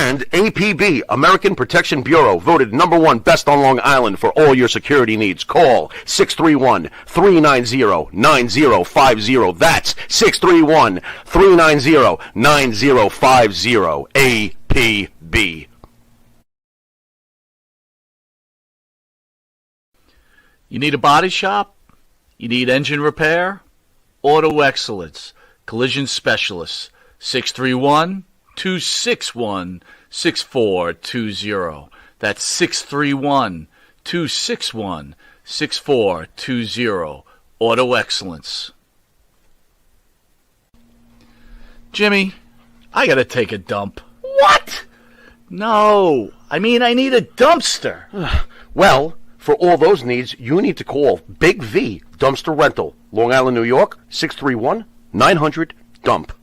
And APB, American Protection Bureau, voted #1 best on Long Island for all your security needs. Call 631-390-9050. That's 631-390-9050. APB. You need a body shop? You need engine repair? Auto Excellence, Collision Specialists, 631-261-6420. That's 631-261-6420. Auto Excellence. Jimmy, I gotta take a dump. What? No, I mean I need a dumpster. Well, for all those needs, you need to call Big V Dumpster Rental, Long Island, New York, 631-900-DUMP.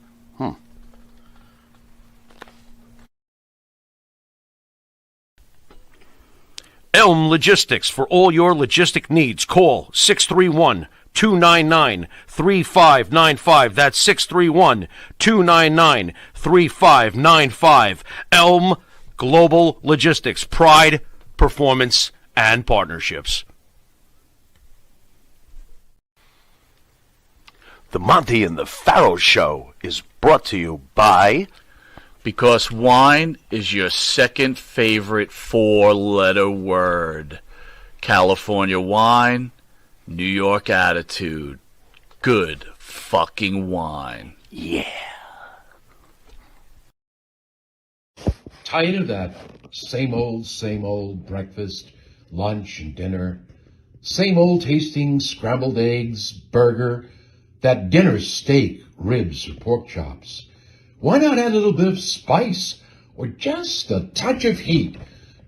Elm Logistics, for all your logistic needs, call 631-299-3595. That's 631-299-3595. Elm Global Logistics, pride, performance, and partnerships. The Monty and the Pharaoh Show is brought to you by... Because wine is your second favorite four-letter word. California wine, New York attitude. Good fucking wine. Yeah. Tired of that same old breakfast, lunch, and dinner. Same old tasting scrambled eggs, burger, that dinner steak, ribs, or pork chops. Why not add a little bit of spice or just a touch of heat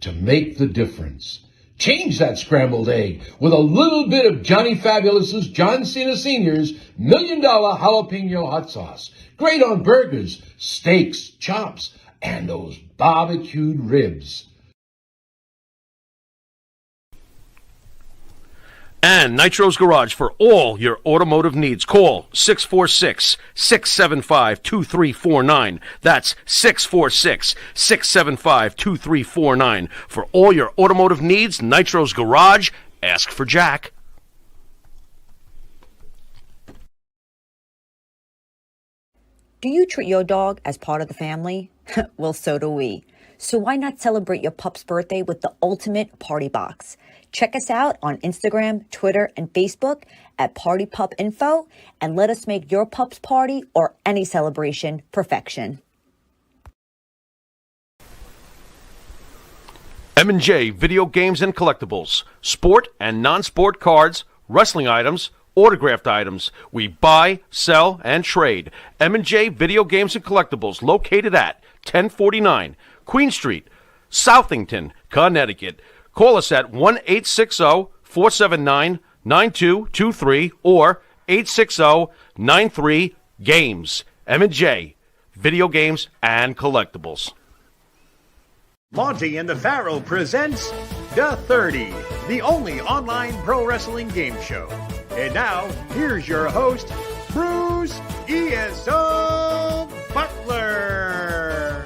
to make the difference? Change that scrambled egg with a little bit of Johnny Fabulous's John Cena Sr.'s $1 Million Jalapeno Hot Sauce. Great on burgers, steaks, chops, and those barbecued ribs. And Nitro's Garage for all your automotive needs. Call 646-675-2349. That's 646-675-2349. For all your automotive needs, Nitro's Garage. Ask for Jack. Do you treat your dog as part of the family? Well, so do we. So why not celebrate your pup's birthday with the ultimate party box? Check us out on Instagram, Twitter, and Facebook at Party Pup Info, and let us make your pup's party or any celebration perfection. M&J Video Games and Collectibles. Sport and non-sport cards, wrestling items, autographed items. We buy, sell, and trade. M&J Video Games and Collectibles, located at 1049 Queen Street, Southington, Connecticut. Call us at 1-860-479-9223 or 860-93-GAMES. M&J Video Games and Collectibles. Monty and the Pharaoh presents The 30, the only online pro wrestling game show. And now, here's your host, Bruce ESO Butler.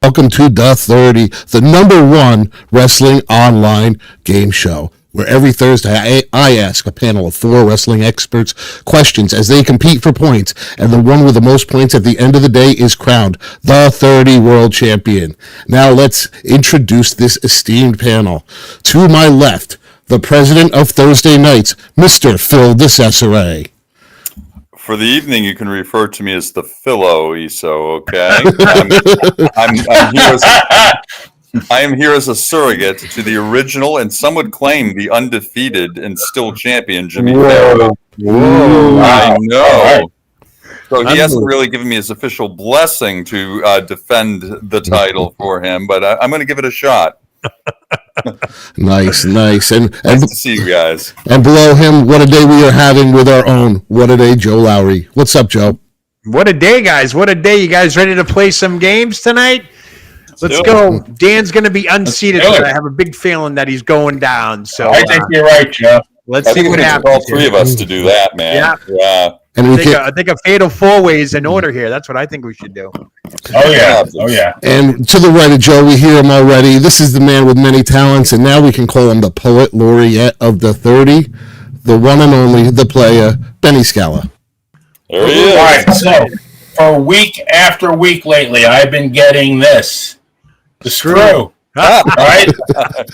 Welcome to The 30, the #1 wrestling online game show, where every Thursday I ask a panel of 4 wrestling experts questions as they compete for points, and the one with the most points at the end of the day is crowned the 30 World Champion. Now let's introduce this esteemed panel. To my left, the president of Thursday Nights, Mr. Phil DeCesare. For the evening, you can refer to me as the Philo ESO, okay? I am here as a surrogate to the original, and some would claim the undefeated and still champion, Jimmy Farrow. Whoa. I know. So he hasn't really given me his official blessing to defend the title for him, but I'm going to give it a shot. Nice. And nice to see you guys. And below him, what a day we are having with our own What a Day, Joe Lowry. What's up, Joe? What a day, guys. What a day. You guys ready to play some games tonight? Let's go. Dan's going to be unseated, but I have a big feeling that he's going down. So I think you're right, Jeff. Let's see what happens. All three of us to do that, man. Yeah. And we can, I think a fatal four-way is in order here. That's what I think we should do. Oh yeah. and to the right of Joe, we hear him already. This is the man with many talents, and now we can call him the poet laureate of the 30, the one and only, the player, Benny Scala. There he is. All right, so for week after week lately, I've been getting this. The screw. All right?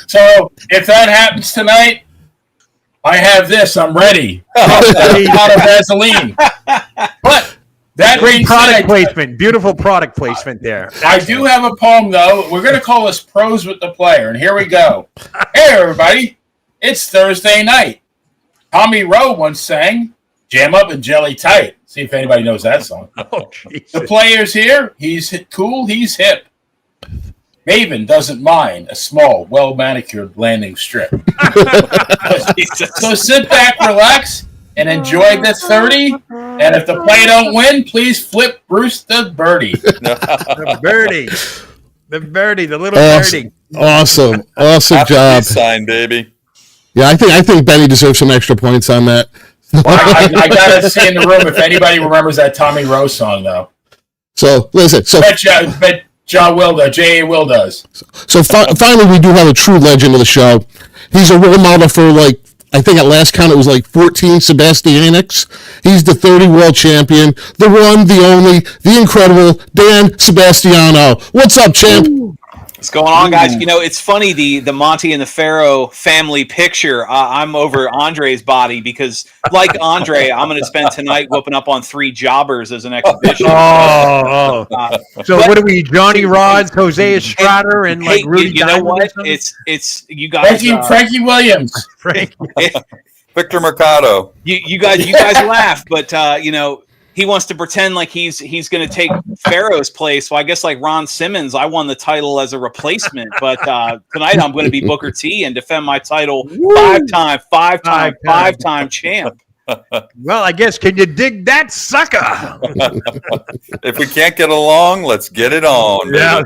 So if that happens tonight, I have this. I'm ready. Out of Vaseline. But that Great being product said, placement. Beautiful product placement there. I do have a poem, though. We're going to call this Pros with the Player, and here we go. Hey, everybody. It's Thursday night. Tommy Rowe once sang, Jam Up and Jelly Tight. See if anybody knows that song. Oh, Jesus. The player's here. He's cool. He's hip. Maven doesn't mind a small, well-manicured landing strip. So sit back, relax, and enjoy the 30. And if the play don't win, please flip Bruce the birdie. The birdie. The little birdie. Awesome Happy job. sign, baby. Yeah, I think Benny deserves some extra points on that. Well, I got to see in the room if anybody remembers that Tommy Rowe song, though. So listen, Bet John Will does. J.A. Will does. So finally, we do have a true legend of the show. He's a role model for, like, I think at last count it was like 14 Sebastianics. He's the 30 world champion, the one, the only, the incredible Dan Sebastiano. What's up, champ? What's going on, guys? You know, it's funny, the Monty and the Pharaoh family picture. I'm over Andre's body because, like Andre, I'm going to spend tonight whooping up on 3 jobbers as an exhibition. So what are we, Johnny Rods, Jose Estrada, and like Rudy you know Diamond what? or something? It's you guys. Frankie Williams. Victor Mercado. You guys laugh, but you know, he wants to pretend like he's going to take Pharaoh's place. So I guess like Ron Simmons, I won the title as a replacement, but tonight I'm going to be Booker T and defend my title. Five-time champ. Well, I guess, can you dig that sucker? If we can't get along, let's get it on. Yeah,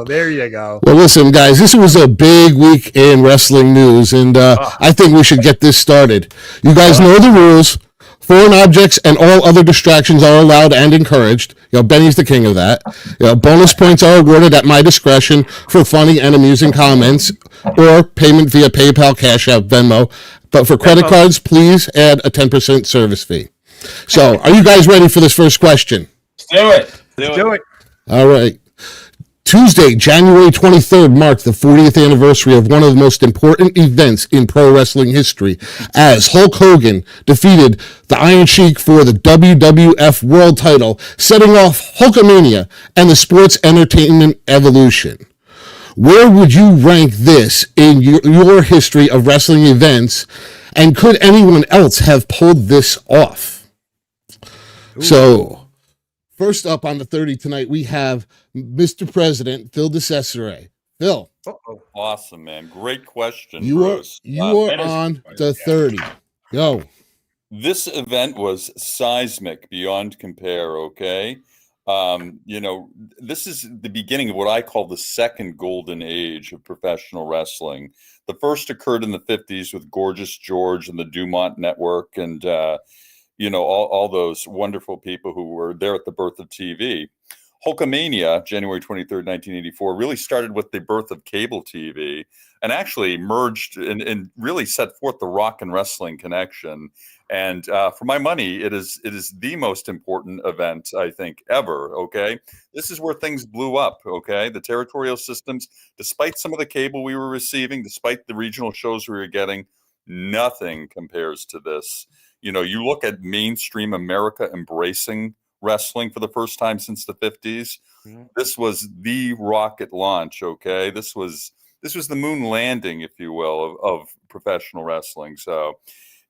there you go. Well, listen, guys, this was a big week in wrestling news, and I think we should get this started. You guys know the rules. Foreign objects and all other distractions are allowed and encouraged. You know, Benny's the king of that. You know, bonus points are awarded at my discretion for funny and amusing comments or payment via PayPal, Cash App, Venmo. But for credit cards, please add a 10% service fee. So, are you guys ready for this first question? Let's do it. All right. Tuesday, January 23rd, marked the 40th anniversary of one of the most important events in pro wrestling history, as Hulk Hogan defeated the Iron Sheik for the WWF World title, setting off Hulkamania and the sports entertainment evolution. Where would you rank this in your history of wrestling events, and could anyone else have pulled this off? Ooh. So, first up on the 30 tonight, we have Mr. President, Phil DeCesare. Phil. Awesome, man. Great question, You Bruce. are on the 30. Go. This event was seismic beyond compare, okay? You know, this is the beginning of what I call the second golden age of professional wrestling. The first occurred in the 50s with Gorgeous George and the Dumont Network and, you know, all those wonderful people who were there at the birth of TV. Hulkamania, January 23rd, 1984, really started with the birth of cable TV and actually merged and really set forth the rock and wrestling connection. And for my money, it is the most important event, I think, ever, okay? This is where things blew up, okay? The territorial systems, despite some of the cable we were receiving, despite the regional shows we were getting, nothing compares to this. You know, you look at mainstream America embracing wrestling for the first time since the 50s. Mm-hmm. This was the rocket launch, okay? This was the moon landing, if you will, of professional wrestling. So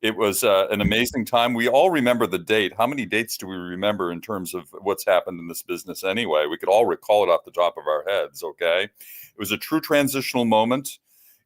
it was an amazing time. We all remember the date. How many dates do we remember in terms of what's happened in this business anyway? We could all recall it off the top of our heads, okay? It was a true transitional moment.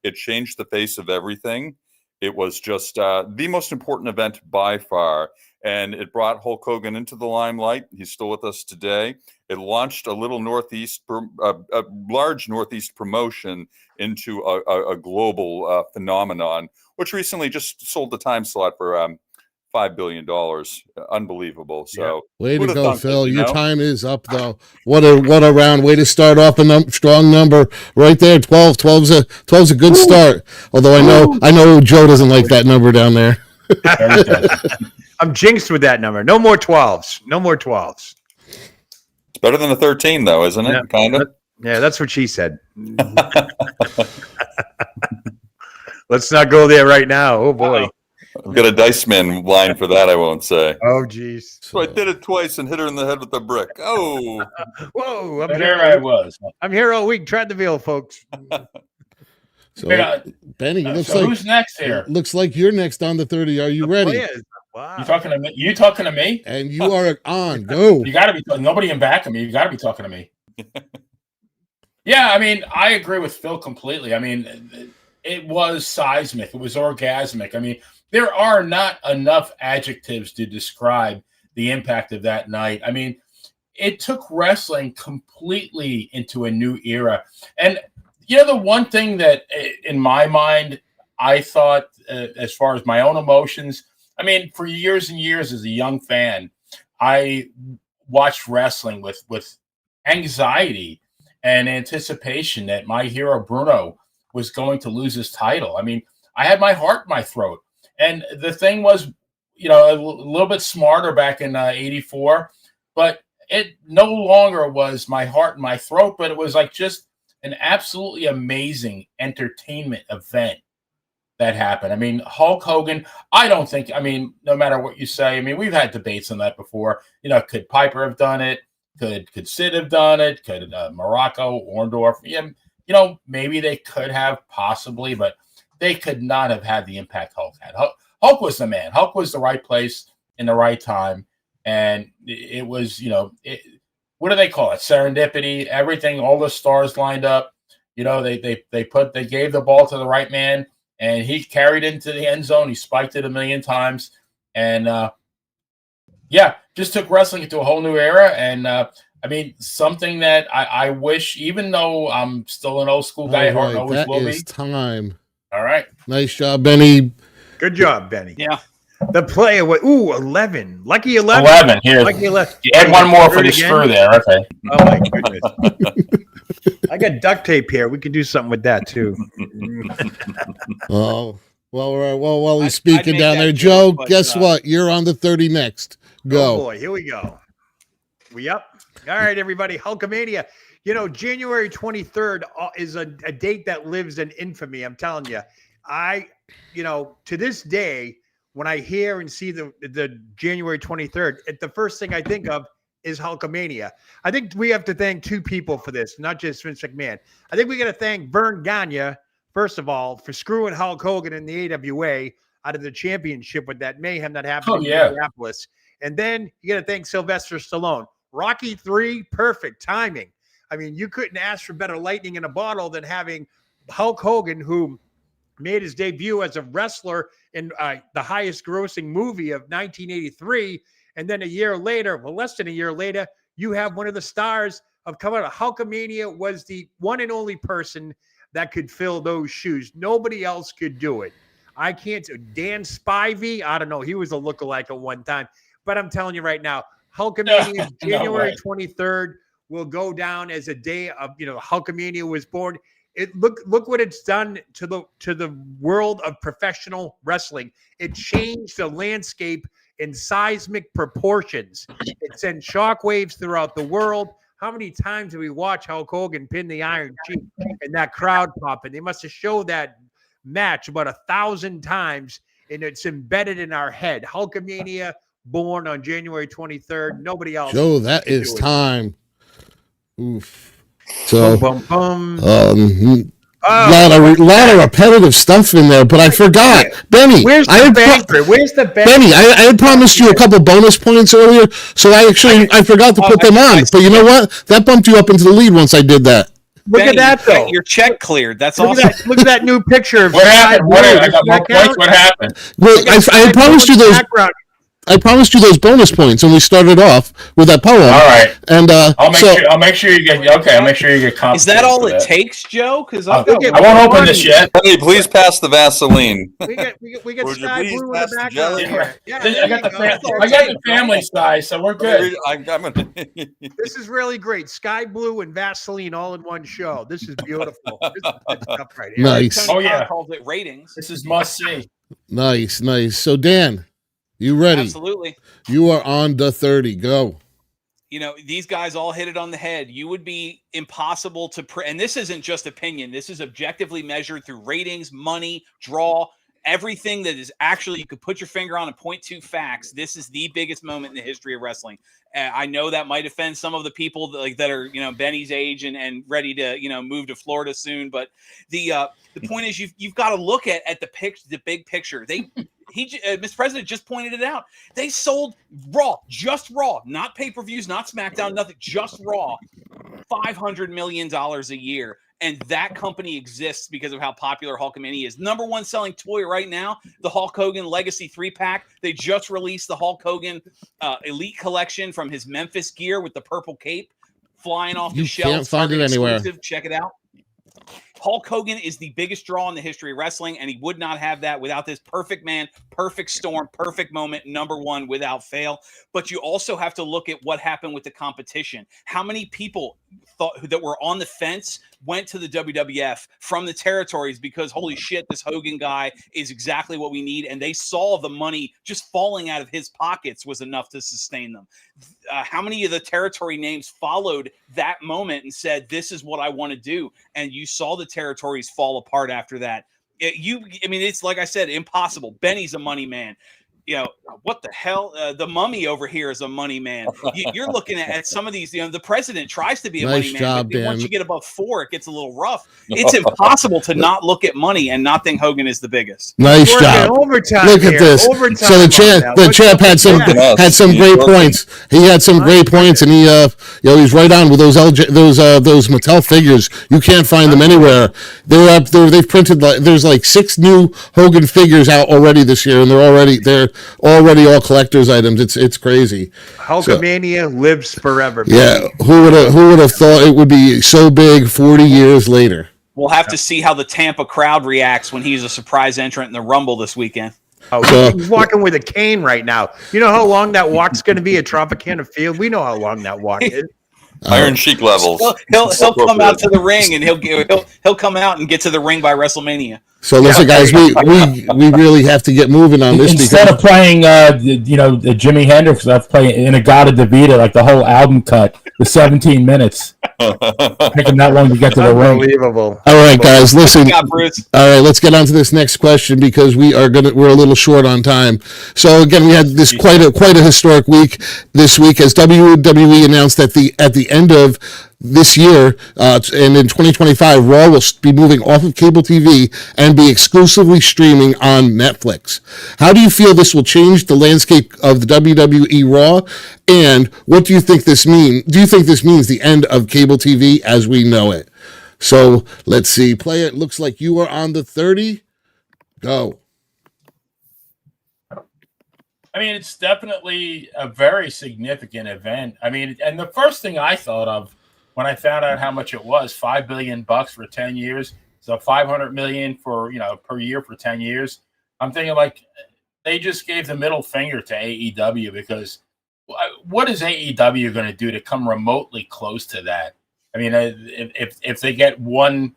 It changed the face of everything. It was just the most important event by far. And it brought Hulk Hogan into the limelight. He's still with us today. It launched a little a large Northeast promotion into a global phenomenon, which recently just sold the time slot for $5 billion. Unbelievable. So Way to who'da go, thunk it, Phil. you Your know? time is up, though. What a round. Way to start off a strong number right there. 12. 12's a good start. Although I know Joe doesn't like that number down there. I'm jinxed with that number. No more 12s. No more 12s. It's better than a 13, though, isn't it? Yeah. Kind of. Yeah, that's what she said. Let's not go there right now. Oh, boy. I've got a Dice Man line for that. I won't say. Oh, geez. So I did it twice and hit her in the head with a brick. Oh, Whoa. But there I was. I'm here all week. Tried the veal, folks. So, Yeah. Benny, So who's next here? looks like you're next on the 30. Are you ready? Players. Wow. You talking to me? You talking to me? And you are on. Go. You got to be nobody in back of me. You got to be talking to me. Yeah, I mean, I agree with Phil completely. I mean, it was seismic. It was orgasmic. I mean, there are not enough adjectives to describe the impact of that night. I mean, it took wrestling completely into a new era. And, you know, the one thing that in my mind, I thought as far as my own emotions, I mean, for years and years as a young fan, I watched wrestling with anxiety and anticipation that my hero Bruno was going to lose his title. I mean, I had my heart in my throat. And the thing was, you know, a little bit smarter back in '84, but it no longer was my heart in my throat, but it was like just an absolutely amazing entertainment event that happened. I mean, Hulk Hogan, I don't think, I mean, no matter what you say, I mean, we've had debates on that before. You know, could Piper have done it? Could Sid have done it? Could Morocco, Orndorff? You know, maybe they could have possibly, but they could not have had the impact Hulk had. Hulk was the man. Hulk was the right place in the right time. And it was, you know, what do they call it? Serendipity, everything, all the stars lined up. You know, they gave the ball to the right man and he carried it into the end zone. He spiked it 1,000,000 times. And yeah, just took wrestling into a whole new era. And I mean, something that I wish, even though I'm still an old school guy at heart and always will be. That is time. All right. Nice job, Benny. Good job, Benny. Yeah. The player was 11. Lucky 11. 11. Here. Lucky 11. You add one more for Third the again? screw there. Okay. Oh my goodness. I got duct tape here. We could do something with that too. Oh, while he's I'd speaking make down that there, joke, Joe, but, guess what? You're on the 30 next. Go. Oh boy, here we go. We up? All right, everybody. Hulkamania. You know, January 23rd is a date that lives in infamy. I'm telling you. To this day, when I hear and see the January 23rd, the first thing I think of is Hulkamania. I think we have to thank two people for this, not just Vince McMahon. I think we got to thank Vern Gagne, first of all, for screwing Hulk Hogan in the AWA out of the championship with that mayhem that happened in Minneapolis. And then you got to thank Sylvester Stallone. Rocky III, perfect timing. I mean, you couldn't ask for better lightning in a bottle than having Hulk Hogan, who made his debut as a wrestler in the highest grossing movie of 1983. And then a year later, well, less than a year later, you have one of the stars of coming out. Hulkamania was the one and only person that could fill those shoes. Nobody else could do it. I can't. Dan Spivey, I don't know. He was a lookalike at one time. But I'm telling you right now, Hulkamania, January 23rd, will go down as a day of, Hulkamania was born. Look what it's done to the world of professional wrestling. It changed the landscape in seismic proportions. It sent shockwaves throughout the world. How many times did we watch Hulk Hogan pin the Iron Sheik and that crowd popping? They must have showed that match about 1,000 times, and it's embedded in our head. Hulkamania, born on January 23rd. Nobody else. Joe, that is time. Oof. So, lot of repetitive stuff in there, but I forgot. Benny, where's the banquet? Where's the banquet? Benny, I had promised you a couple bonus points earlier, so I forgot to put them on. But you know what? That bumped you up into the lead once I did that. Look at that, though. Your check cleared. That's look awesome. Look at that new picture. What happened? I got more points. What happened? Well, I had promised you those. I promised you those bonus points, and we started off with that poem. All right, and I'll make sure you get. Okay, I'll make sure you get. Is that all it takes, Joe? Because I won't open this yet. Hey, please pass the Vaseline. We get Would you Sky please Blue in pass the the background jelly? here. Yeah, I got the family size, so we're good. This is really great. Sky Blue and Vaseline all in one show. This is beautiful. This is good stuff right here. Nice. Tony Khan calls it ratings. This is must see. Nice. So Dan, you ready? Absolutely. You are on the 30. Go. These guys all hit it on the head. You would be impossible to and this isn't just opinion. This is objectively measured through ratings, money, draw, everything that is actually, you could put your finger on and point to facts. This is the biggest moment in the history of wrestling. I know that might offend some of the people that are, Benny's age and ready to, move to Florida soon. But the point is you've got to look at the big picture. Mr. President just pointed it out. They sold Raw, just Raw, not pay-per-views, not SmackDown, nothing, just Raw, $500 million a year. And that company exists because of how popular Hulkamania is. Number one selling toy right now, the Hulk Hogan Legacy 3-pack. They just released the Hulk Hogan Elite Collection from his Memphis gear with the purple cape flying off the shelf. You can't find it anywhere. Exclusive. Check it out. Hulk Hogan is the biggest draw in the history of wrestling, and he would not have that without this perfect man, perfect storm, perfect moment, number one without fail. But you also have to look at what happened with the competition. How many people thought that were on the fence went to the WWF from the territories because, holy shit, this Hogan guy is exactly what we need, and they saw the money just falling out of his pockets was enough to sustain them. How many of the territory names followed that moment and said, this is what I want to do? And you saw the territories fall apart after that. It's like I said, impossible. Benny's a money man. What the hell? The Mummy over here is a money man. You're looking at some of these, the president tries to be a money man. Job, but once you get above 4, it gets a little rough. It's impossible to not look at money and not think Hogan is the biggest. Nice job. Overtime Look at here. this. Overtime So the champ had some great points. He had some great points, and he's right on with those Mattel figures. You can't find them anywhere. They're up there. They've printed there's like 6 new Hogan figures out already this year, and they're already all collector's items. It's crazy. Hulkamania lives forever. Yeah, who would have thought it would be so big 40 years later? We'll have to see how the Tampa crowd reacts when he's a surprise entrant in the Rumble this weekend. He's walking with a cane right now. You know how long that walk's going to be at Tropicana Field? We know how long that walk is. Iron Sheik levels. He'll come out to the ring, and he'll come out and get to the ring by WrestleMania. So listen, guys, we really have to get moving on this. Instead of playing, Jimi Hendrix, let's play Inagata Devita, like the whole album cut, the 17 minutes. Taking that long to get to the ring. Unbelievable. All right, guys, listen. All right, let's get on to this next question because we're a little short on time. So again, we had this quite a historic week this week as WWE announced at the end of this year, and in 2025, Raw will be moving off of cable TV and be exclusively streaming on Netflix. How do you feel this will change the landscape of the WWE Raw? And what do you think this means? Do you think this means the end of cable TV as we know it? So let's see. Play it. Looks like you are on the 30. Go. I mean, it's definitely a very significant event. I mean, and the first thing I thought of when I found out how much it was, $5 billion for 10 years, so $500 million for per year for 10 years. I'm thinking like they just gave the middle finger to AEW because what is AEW going to do to come remotely close to that? I mean, if they get 20%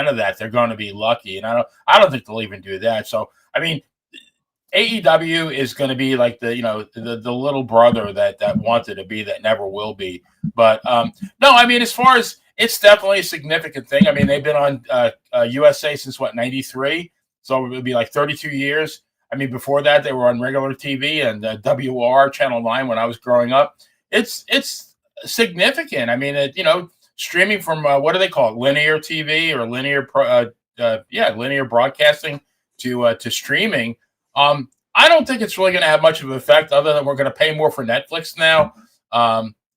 of that, they're going to be lucky, and I don't think they'll even do that. So I mean, AEW is going to be like the little brother that wanted to be that never will be. But no, I mean, as far as it's definitely a significant thing. I mean, they've been on USA since 93, so it would be like 32 years. I mean, before that, they were on regular TV and WR Channel 9 when I was growing up. It's significant. I mean, streaming from what do they call it, linear TV or linear broadcasting to streaming. I don't think it's really going to have much of an effect other than we're going to pay more for Netflix now.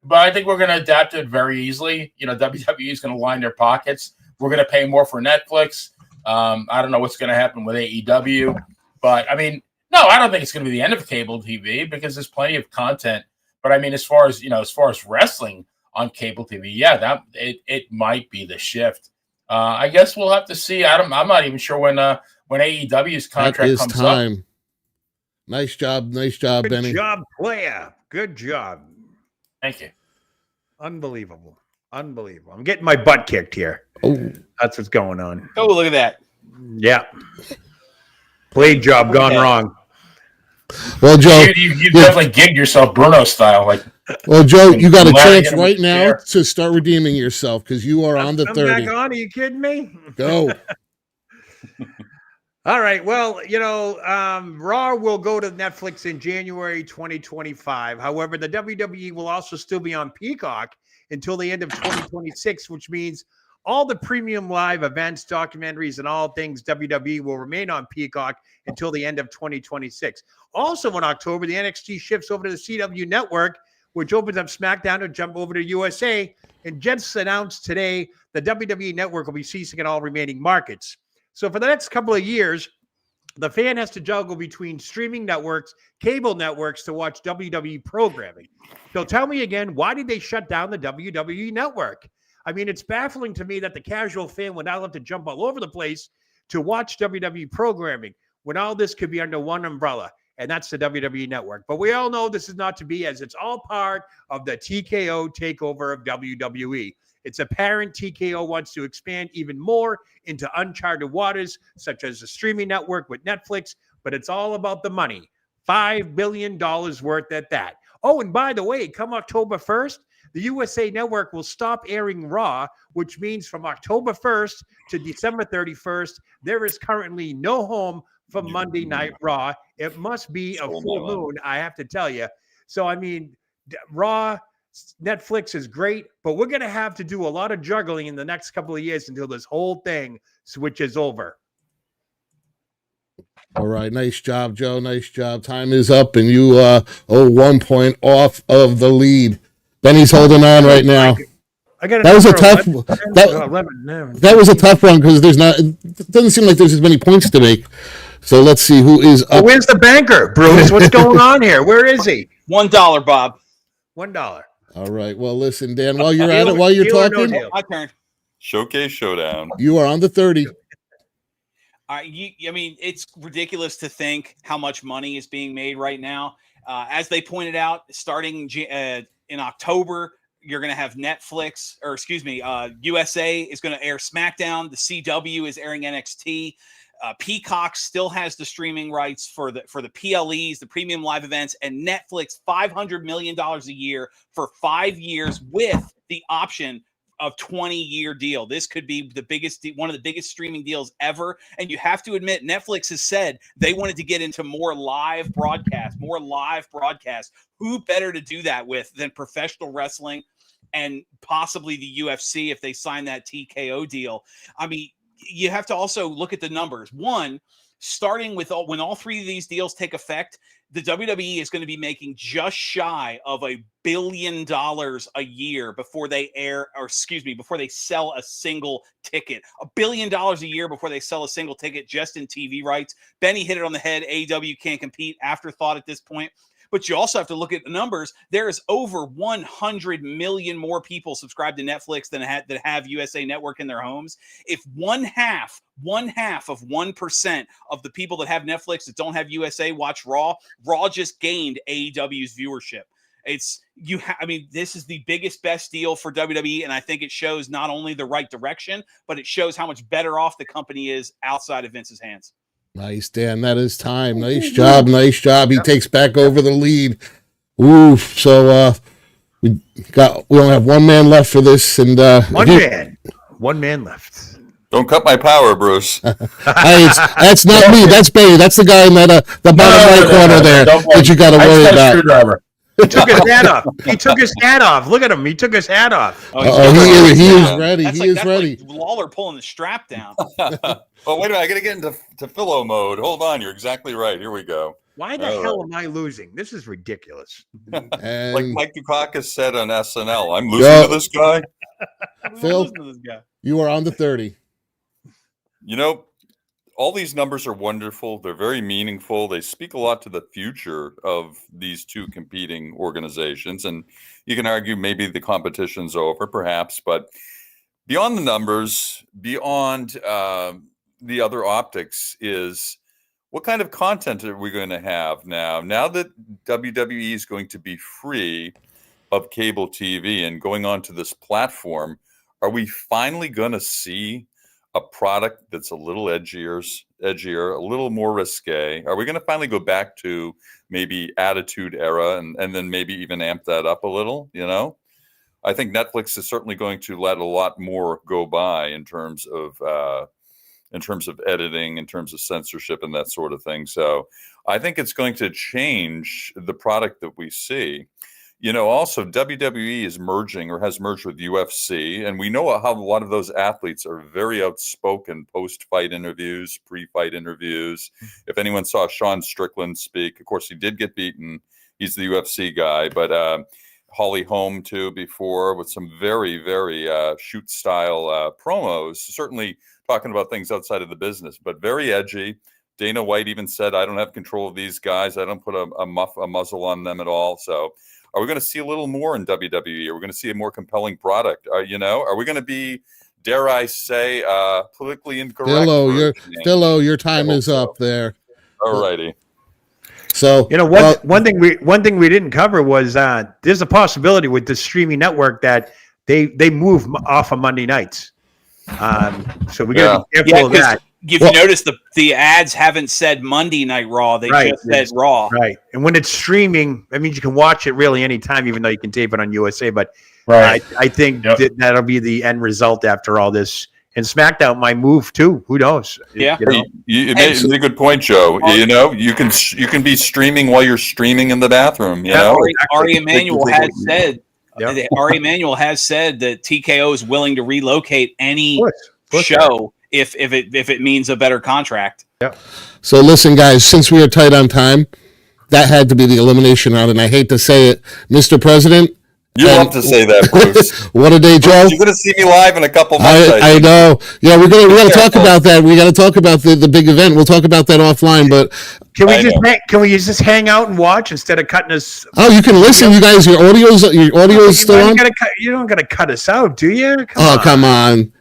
But I think we're going to adapt it very easily. WWE is going to line their pockets. We're going to pay more for Netflix. I don't know what's going to happen with AEW. But, I mean, No, I don't think it's going to be the end of cable TV because there's plenty of content. But I mean, as far as wrestling on cable TV, yeah, it might be the shift. I guess we'll have to see. I'm not even sure when AEW's contract comes up. Nice job, Good Benny. Good job, player. Good job. Thank you. Unbelievable. I'm getting my butt kicked here. Oh. That's what's going on. Oh, look at that. Yeah. Blade job gone wrong. Well, Joe, you definitely gigged yourself Bruno style. Well, Joe, you got a Glad chance I right now chair. to start redeeming yourself because you are on the I'm 30. back on. Are you kidding me? Go. All right. Well, Raw will go to Netflix in January 2025. However, the WWE will also still be on Peacock until the end of 2026, which means all the premium live events, documentaries, and all things WWE will remain on Peacock until the end of 2026. Also in October, the NXT shifts over to the CW network, which opens up SmackDown to jump over to USA. And just announced today, the WWE network will be ceasing in all remaining markets. So for the next couple of years, the fan has to juggle between streaming networks, cable networks to watch WWE programming. So tell me again, why did they shut down the WWE network? I mean, it's baffling to me that the casual fan would now have to jump all over the place to watch WWE programming when all this could be under one umbrella, and that's the WWE network. But we all know this is not to be, as it's all part of the TKO takeover of WWE. It's apparent TKO wants to expand even more into uncharted waters, such as the streaming network with Netflix, but it's all about the money. $5 billion worth at that. Oh, and by the way, come October 1st, the USA Network will stop airing Raw, which means from October 1st to December 31st, there is currently no home for Monday Night Raw. It must be a full moon, I have to tell you. So, I mean, Raw, Netflix is great, but we're going to have to do a lot of juggling in the next couple of years until this whole thing switches over. All right. Nice job, Joe. Nice job. Time is up, and you owe 1 point off of the lead. Benny's holding on right now. That was a tough. That was a tough one because it doesn't seem like there's as many points to make. So let's see who is up. Where's the banker, Bruce? What's going on here? Where is he? $1, Bob. $1. All right. Well, listen, Dan. While you're at it, while you're talking, My turn. Showcase Showdown. you are on the 30. I mean, it's ridiculous to think how much money is being made right now. As they pointed out, starting in October, you're going to have Netflix, or excuse me, USA is going to air SmackDown. The CW is airing NXT. Peacock still has the streaming rights for the PLEs, the premium live events, and Netflix $500 million a year for 5 years with the option of 20-year deal. This could be one of the biggest streaming deals ever. And you have to admit, Netflix has said they wanted to get into more live broadcast. Who better to do that with than professional wrestling and possibly the UFC if they sign that TKO deal? I mean, you have to also look at the numbers. One, starting with when all three of these deals take effect, the WWE is going to be making just shy of $1 billion a year before they before they sell a single ticket. $1 billion a year before they sell a single ticket just in TV rights. Benny hit it on the head. AEW can't compete. Afterthought at this point. But you also have to look at the numbers. There is over 100 million more people subscribed to Netflix that have USA Network in their homes. If one half of 1% of the people that have Netflix that don't have USA watch Raw just gained AEW's viewership. This is the biggest, best deal for WWE, and I think it shows not only the right direction, but it shows how much better off the company is outside of Vince's hands. Nice, Dan. That is time. Nice job. He takes back over the lead. Oof. So we only have one man left for this, and one man left. Don't cut my power, Bruce. That's not me. That's Benny. That's the guy in the bottom right corner there that you got to worry about. Screwdriver. He took his hat off. Look at him. He took his hat off. He is ready. He is ready. Like Lawler pulling the strap down. Oh, wait a minute. I got to get into Philo mode. Hold on. You're exactly right. Here we go. Why the hell am I losing? This is ridiculous. Like Mike Dukakis said on SNL, I'm losing to this guy. Phil, you are on the 30. all these numbers are wonderful. They're very meaningful. They speak a lot to the future of these two competing organizations. And you can argue maybe the competition's over, perhaps, but beyond the numbers, beyond the other optics is what kind of content are we going to have now? Now that WWE is going to be free of cable TV and going onto this platform, are we finally going to see a product that's a little edgier, a little more risque? Are we going to finally go back to maybe Attitude Era and then maybe even amp that up a little? You know, I think Netflix is certainly going to let a lot more go by in terms of editing, in terms of censorship and that sort of thing. So I think it's going to change the product that we see. You know, also WWE is merging or has merged with UFC, and we know how a lot of those athletes are very outspoken post-fight interviews, pre-fight interviews. If anyone saw Sean Strickland speak, of course he did get beaten. He's the UFC guy, but Holly Holm too before with some very, very shoot style promos, certainly talking about things outside of the business, but very edgy. Dana White even said, "I don't have control of these guys. I don't put a muzzle on them at all." So are we going to see a little more in WWE? Are we going to see a more compelling product? You know, are we going to be, dare I say, politically incorrect? Dillo, your time is up there. All righty. So you know, one thing we didn't cover was there's a possibility with the streaming network that they move off of Monday nights. So we got to be careful of that. If you notice, the ads haven't said Monday Night Raw. They just said Raw. Right. And when it's streaming, that means you can watch it really anytime, even though you can tape it on USA. But I think that'll be the end result after all this. And SmackDown might move too. Who knows? Yeah. You know? You made a good point, Joe. You know, you can be streaming while you're streaming in the bathroom. You know, Ari Emanuel has said. Yep. Ari Emanuel has said that TKO is willing to relocate any show if it means a better contract. Yeah. So listen, guys, since we are tight on time, that had to be the elimination round, and I hate to say it, Mr. President. You love to say that, Bruce. What a day, Joe! You're going to see me live in a couple months. I know. Yeah, we got to talk about that. We got to talk about the big event. We'll talk about that offline. But can we just hang out and watch instead of cutting us? Oh, you can listen. You guys, your audio's still on. You don't got to cut us out, do you? Come on.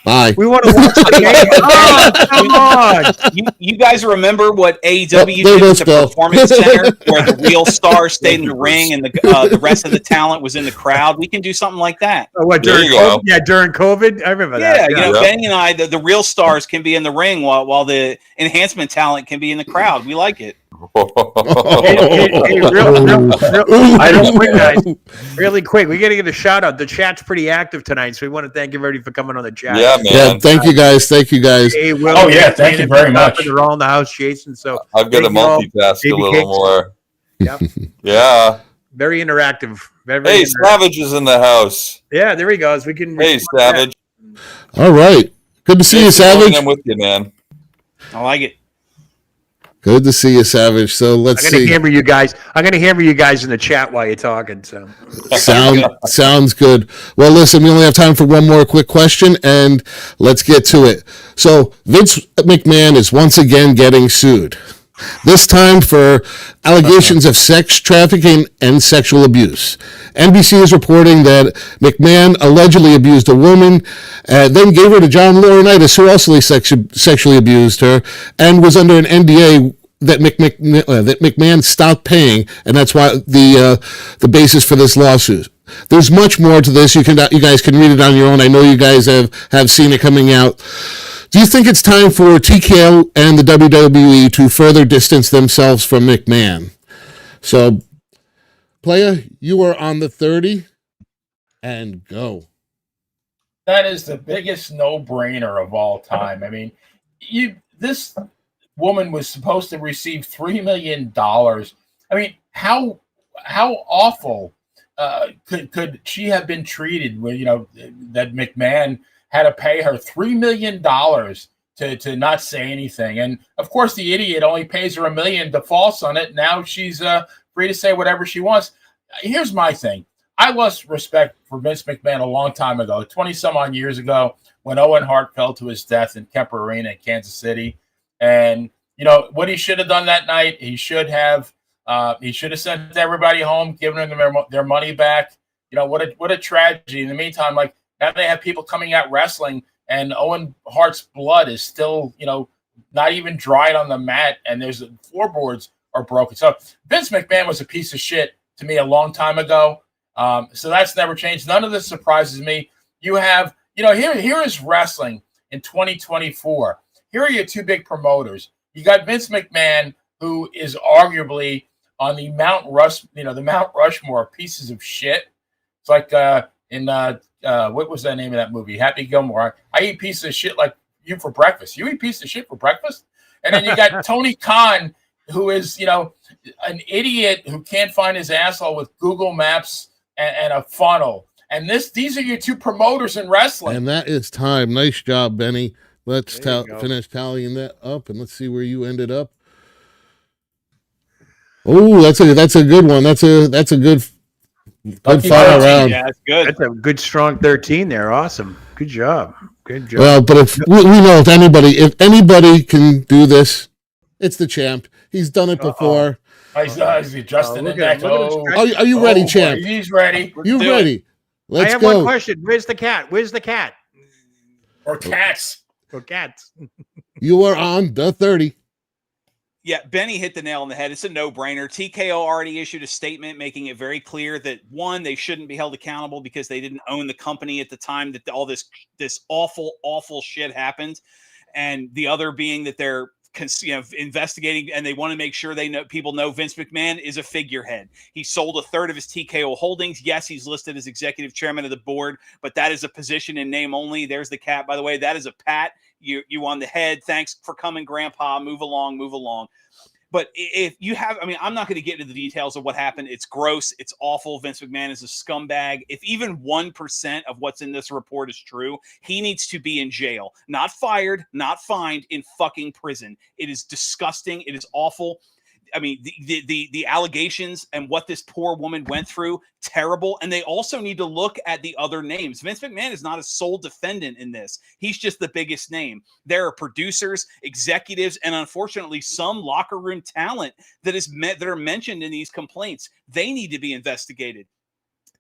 Bye. We want to watch the game. Oh, come on. You guys remember what AEW did at the Performance Center, where the real stars stayed in the ring and the rest of the talent was in the crowd? We can do something like that. Oh, what, during COVID? Yeah, during COVID? I remember that. Yeah, Benny and I, the real stars can be in the ring while the enhancement talent can be in the crowd. We like it. Hey, I don't win, guys. Really quick, we got to get a shout out. The chat's pretty active tonight, so we want to thank everybody for coming on the chat. Yeah, man. Yeah, thank you guys. Thank you guys. Hey, Will, thank you very much. They're all in the house, Jason. So I've got to multitask a little more. Yep. Yeah. Very interactive. Hey, Savage is in the house. Yeah, there he goes. We can. Hey, Savage. All right. Good to see you, Savage. I'm with you, man. I like it. Good to see you, Savage. So let's see. I'm gonna hammer you guys in the chat while you're talking. So sounds good. Well, listen, we only have time for one more quick question, and let's get to it. So Vince McMahon is once again getting sued. This time for allegations of sex trafficking and sexual abuse. NBC is reporting that McMahon allegedly abused a woman, then gave her to John Laurinaitis, who also sexually abused her, and was under an NDA that McMahon stopped paying, and that's why the basis for this lawsuit. There's much more to this. You guys can read it on your own. I know you guys have seen it coming out. Do you think it's time for TKO and the WWE to further distance themselves from McMahon? So, Playa, you are on the 30, and go. That is the biggest no-brainer of all time. I mean, this woman was supposed to receive $3 million. I mean, how awful could she have been treated? When that McMahon had to pay her $3 million to not say anything. And of course, the idiot only pays her $1 million, defaults on it. Now she's free to say whatever she wants. Here's my thing. I lost respect for Vince McMahon a long time ago, 20 some odd years ago, when Owen Hart fell to his death in Kemper Arena in Kansas City. And you know what he should have done that night. He should have sent everybody home, given them their money back. You know what a tragedy. In the meantime, like now they have people coming out wrestling, and Owen Hart's blood is still not even dried on the mat, and there's floorboards are broken. So Vince McMahon was a piece of shit to me a long time ago. So that's never changed. None of this surprises me. You have, here is wrestling in 2024. Here are your two big promoters. You got Vince McMahon, who is arguably on the Mount Rushmore pieces of shit. It's like what was the name of that movie? Happy Gilmore. I eat pieces of shit like you for breakfast. You eat pieces of shit for breakfast? And then you got Tony Khan, who is, an idiot who can't find his asshole with Google Maps and a funnel. And these are your two promoters in wrestling. And that is time. Nice job, Benny. Let's finish tallying that up, and let's see where you ended up. Oh, that's a good one. That's a good final round. Yeah, that's good. That's a good strong 13 there. Awesome. Good job. Good job. Well, but if we know if anybody can do this, it's the champ. He's done it before. He's adjusting it back. Are you ready, champ? He's ready. You ready? Let's I have go. one question. Where's the cat? Or cats. Or cats. You are on the 30. Yeah, Benny hit the nail on the head. It's a no-brainer. TKO already issued a statement making it very clear that, one, they shouldn't be held accountable because they didn't own the company at the time that all this awful, awful shit happened. And the other being that they're investigating, and they want to make sure people know Vince McMahon is a figurehead. He sold a third of his TKO holdings. Yes, he's listed as executive chairman of the board, but that is a position in name only. There's the cat, by the way. That is a pat. You on the head. Thanks for coming, Grandpa. Move along. But if you have, I'm not going to get into the details of what happened. It's gross. It's awful. Vince McMahon is a scumbag. If even 1% of what's in this report is true, he needs to be in jail. Not fired, not fined, in fucking prison. It is disgusting. It is awful. The allegations and what this poor woman went through, terrible. And they also need to look at the other names. Vince McMahon is not a sole defendant in this. He's just the biggest name. There are producers, executives, and unfortunately some locker room talent that are mentioned in these complaints. They need to be investigated.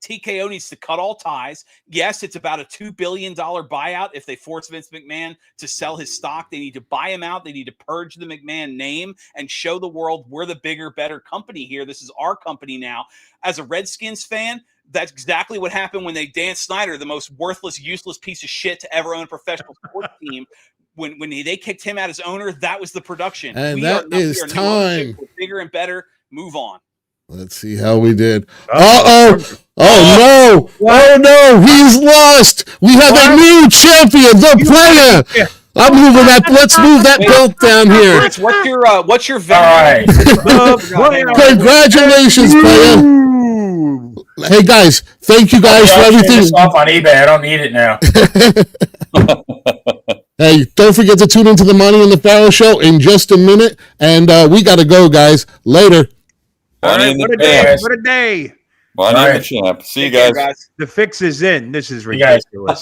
TKO needs to cut all ties. Yes, it's about a $2 billion buyout. If they force Vince McMahon to sell his stock, they need to buy him out. They need to purge the McMahon name and show the world we're the bigger, better company here. This is our company now. As a Redskins fan, that's exactly what happened when Dan Snyder, the most worthless, useless piece of shit to ever own a professional sports team, when they kicked him out as owner, that was the production. And that is time. We're bigger and better. Move on. Let's see how we did. Oh no! Oh no! He's lost. We have a new champion, the player. I'm moving that. Let's move that belt down here. Chris, what's your value? All right. Congratulations, player. Hey guys, thank you guys for everything. This off on eBay. I don't need it now. Hey, don't forget to tune into the Money in the Pharaoh show in just a minute, and we gotta go, guys. Later. What a day. Money in the champ. See you guys. The fix is in. This is ridiculous.